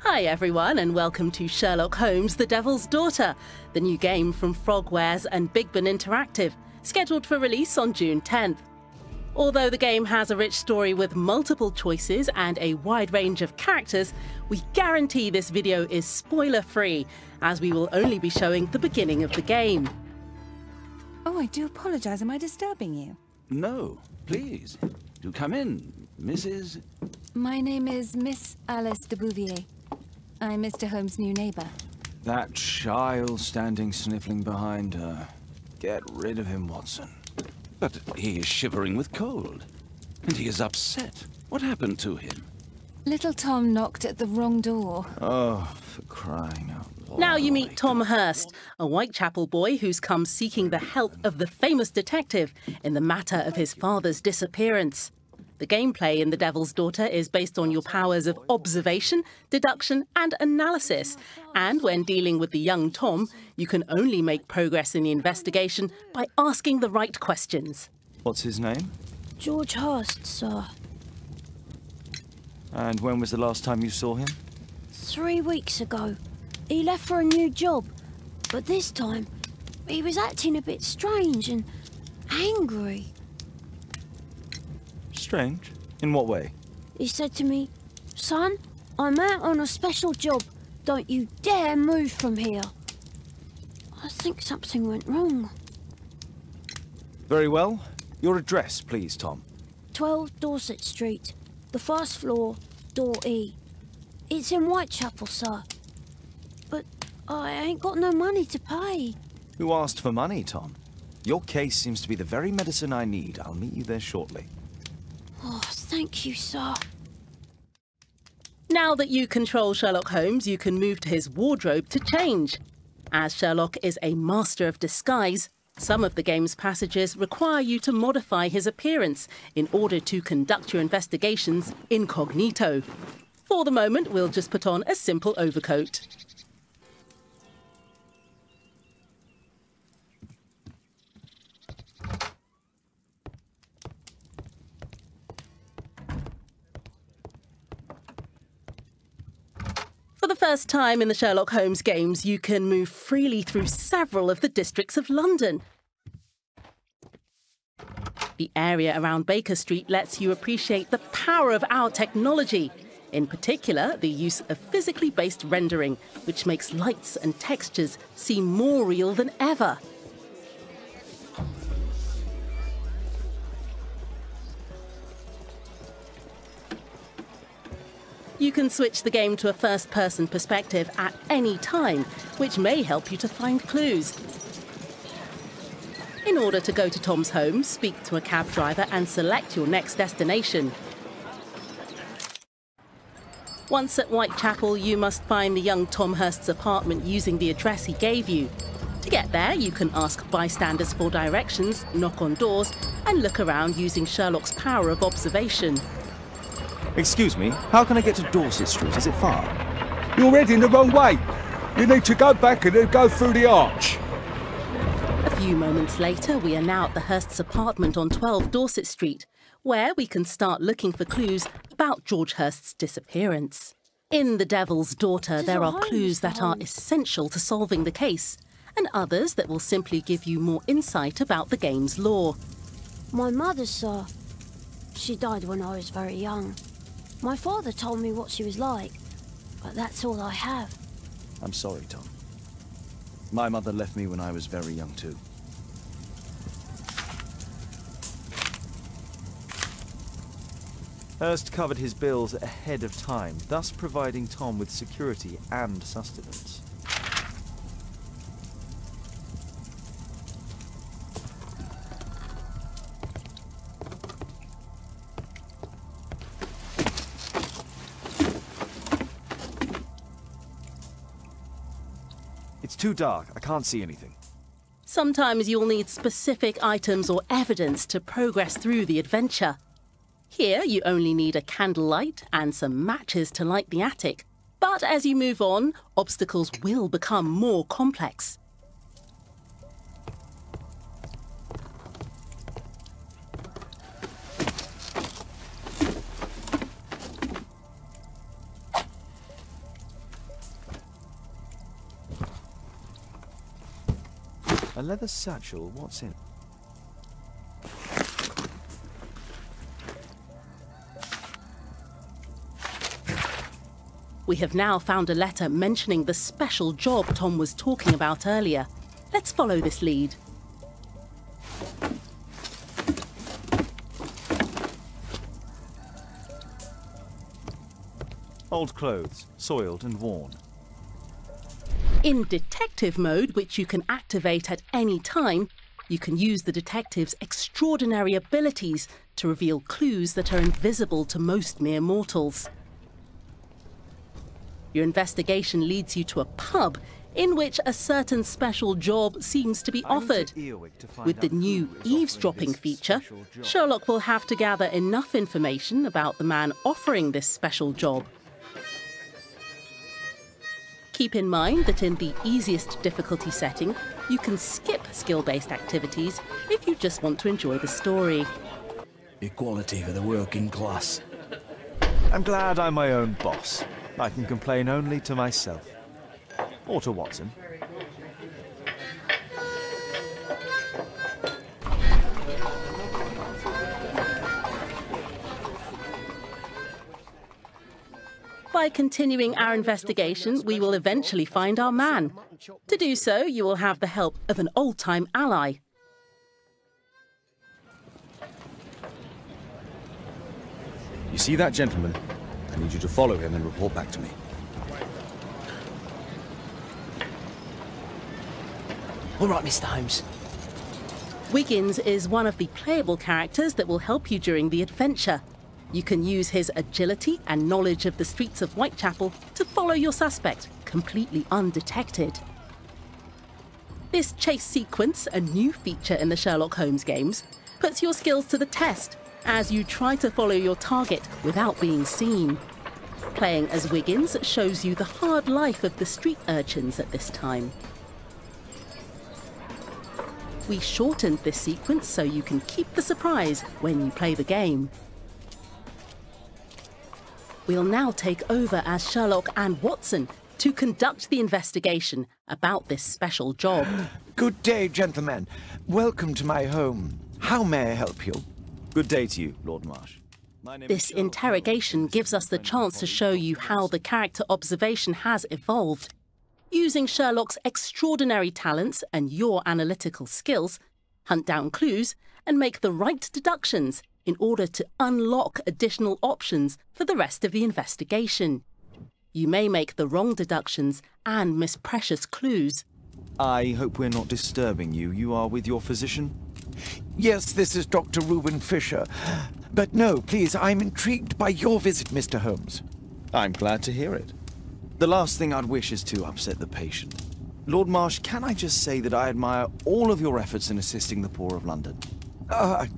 Hi everyone and welcome to Sherlock Holmes, The Devil's Daughter, the new game from Frogwares and Big Ben Interactive, scheduled for release on June 10th. Although the game has a rich story with multiple choices and a wide range of characters, we guarantee this video is spoiler-free, as we will only be showing the beginning of the game. Oh, I do apologise. Am I disturbing you? No, please. Do come in, Mrs. My name is Miss Alice de Bouvier. I'm Mr. Holmes' new neighbour. That child standing sniffling behind her. Get rid of him, Watson. But he is shivering with cold. And he is upset. What happened to him? Little Tom knocked at the wrong door. Oh, for crying out loud. Now you meet Tom Hurst, a Whitechapel boy who's come seeking the help of the famous detective in the matter of his father's disappearance. The gameplay in The Devil's Daughter is based on your powers of observation, deduction and analysis. And when dealing with the young Tom, you can only make progress in the investigation by asking the right questions. What's his name? George Hurst, sir. And when was the last time you saw him? 3 weeks ago. He left for a new job, but this time he was acting a bit strange and angry. Strange? In what way? He said to me, "Son, I'm out on a special job. Don't you dare move from here." I think something went wrong. Very well. Your address, please, Tom. 12 Dorset Street, the first floor, door E. It's in Whitechapel, sir. But I ain't got no money to pay. Who asked for money, Tom? Your case seems to be the very medicine I need. I'll meet you there shortly. Oh, thank you, sir. Now that you control Sherlock Holmes, you can move to his wardrobe to change. As Sherlock is a master of disguise, some of the game's passages require you to modify his appearance in order to conduct your investigations incognito. For the moment, we'll just put on a simple overcoat. For the first time in the Sherlock Holmes games, you can move freely through several of the districts of London. The area around Baker Street lets you appreciate the power of our technology, in particular the use of physically based rendering, which makes lights and textures seem more real than ever. You can switch the game to a first-person perspective at any time, which may help you to find clues. In order to go to Tom's home, speak to a cab driver and select your next destination. Once at Whitechapel, you must find the young Tom Hurst's apartment using the address he gave you. To get there, you can ask bystanders for directions, knock on doors, and look around using Sherlock's power of observation. Excuse me, how can I get to Dorset Street? Is it far? You're heading the wrong way. You need to go back and then go through the arch. A few moments later, we are now at the Hurst's apartment on 12 Dorset Street, where we can start looking for clues about George Hurst's disappearance. In The Devil's Daughter, there are clues that are essential to solving the case, and others that will simply give you more insight about the game's lore. My mother, sir. She died when I was very young. My father told me what she was like, but that's all I have. I'm sorry, Tom. My mother left me when I was very young, too. Hurst covered his bills ahead of time, thus providing Tom with security and sustenance. It's too dark. I can't see anything. Sometimes you'll need specific items or evidence to progress through the adventure. Here, you only need a candlelight and some matches to light the attic. But as you move on, obstacles will become more complex. A leather satchel, what's in it? We have now found a letter mentioning the special job Tom was talking about earlier. Let's follow this lead. Old clothes, soiled and worn. In detective mode, which you can activate at any time, you can use the detective's extraordinary abilities to reveal clues that are invisible to most mere mortals. Your investigation leads you to a pub in which a certain special job seems to be offered. With the new eavesdropping feature, Sherlock will have to gather enough information about the man offering this special job. Keep in mind that in the easiest difficulty setting, you can skip skill-based activities if you just want to enjoy the story. Equality for the working class. I'm glad I'm my own boss. I can complain only to myself. Or to Watson. By continuing our investigation, we will eventually find our man. To do so, you will have the help of an old-time ally. You see that gentleman? I need you to follow him and report back to me. All right, Mr. Holmes. Wiggins is one of the playable characters that will help you during the adventure. You can use his agility and knowledge of the streets of Whitechapel to follow your suspect, completely undetected. This chase sequence, a new feature in the Sherlock Holmes games, puts your skills to the test as you try to follow your target without being seen. Playing as Wiggins shows you the hard life of the street urchins at this time. We shortened this sequence so you can keep the surprise when you play the game. We'll now take over as Sherlock and Watson to conduct the investigation about this special job. Good day, gentlemen. Welcome to my home. How may I help you? Good day to you, Lord Marsh. My name is This Sherlock interrogation Holmes. gives us the chance to show you how the character observation has evolved. Using Sherlock's extraordinary talents and your analytical skills, hunt down clues and make the right deductions in order to unlock additional options for the rest of the investigation. You may make the wrong deductions and miss precious clues. I hope we're not disturbing you. You are with your physician? Yes, this is Dr. Reuben Fisher. But no, please, I'm intrigued by your visit, Mr. Holmes. I'm glad to hear it. The last thing I'd wish is to upset the patient. Lord Marsh, can I just say that I admire all of your efforts in assisting the poor of London?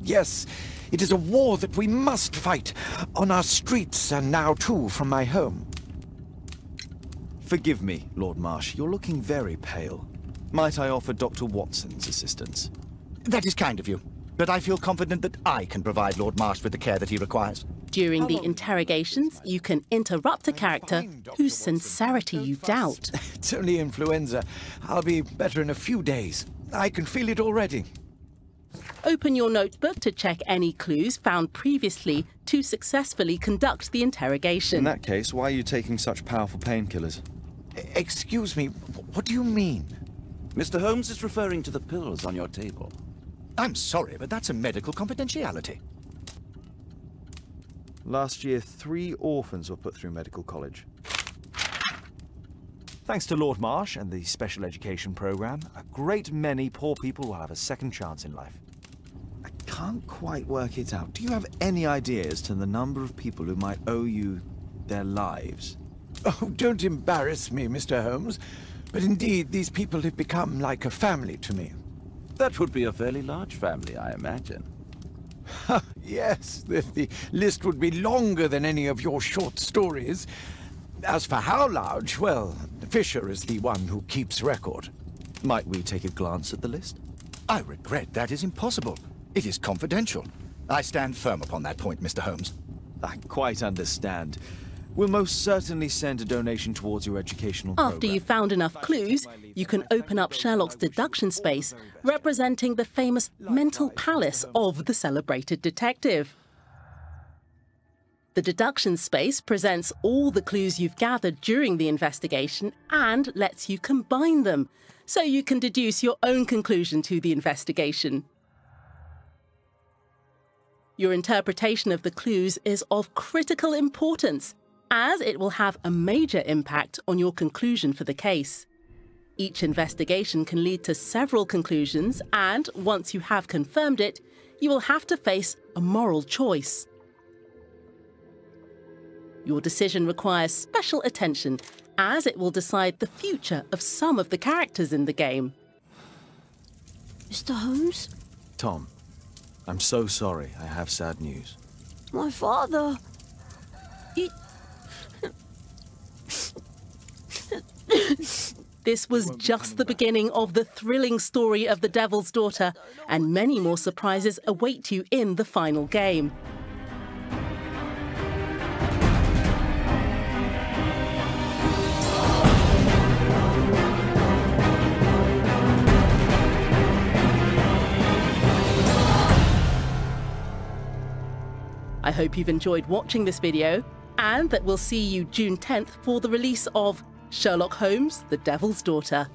Yes. It is a war that we must fight on our streets and now, too, from my home. Forgive me, Lord Marsh. You're looking very pale. Might I offer Dr. Watson's assistance? That is kind of you, but I feel confident that I can provide Lord Marsh with the care that he requires. During the interrogations, you can interrupt a character whose sincerity you doubt. It's only influenza. I'll be better in a few days. I can feel it already. Open your notebook to check any clues found previously to successfully conduct the interrogation. In that case, why are you taking such powerful painkillers? Excuse me, what do you mean? Mr. Holmes is referring to the pills on your table. I'm sorry, but that's a medical confidentiality. Last year, 3 orphans were put through medical college. Thanks to Lord Marsh and the special education program, a great many poor people will have a second chance in life. I can't quite work it out. Do you have any idea as to the number of people who might owe you their lives? Oh, don't embarrass me, Mr. Holmes. But indeed, these people have become like a family to me. That would be a fairly large family, I imagine. Yes, the list would be longer than any of your short stories. As for how large, well, Fisher is the one who keeps record. Might we take a glance at the list? I regret that is impossible. It is confidential. I stand firm upon that point, Mr. Holmes. I quite understand. We'll most certainly send a donation towards your educational program. After you've found enough clues, you can open up Sherlock's deduction space, representing the famous mental palace of the celebrated detective. The deduction space presents all the clues you've gathered during the investigation and lets you combine them, so you can deduce your own conclusion to the investigation. Your interpretation of the clues is of critical importance, as it will have a major impact on your conclusion for the case. Each investigation can lead to several conclusions, and once you have confirmed it, you will have to face a moral choice. Your decision requires special attention, as it will decide the future of some of the characters in the game. Mr. Holmes? Tom, I'm so sorry. I have sad news. My father... This was just the beginning of the thrilling story of the Devil's Daughter, and many more surprises await you in the final game. I hope you've enjoyed watching this video, and that we'll see you June 10th for the release of Sherlock Holmes, The Devil's Daughter.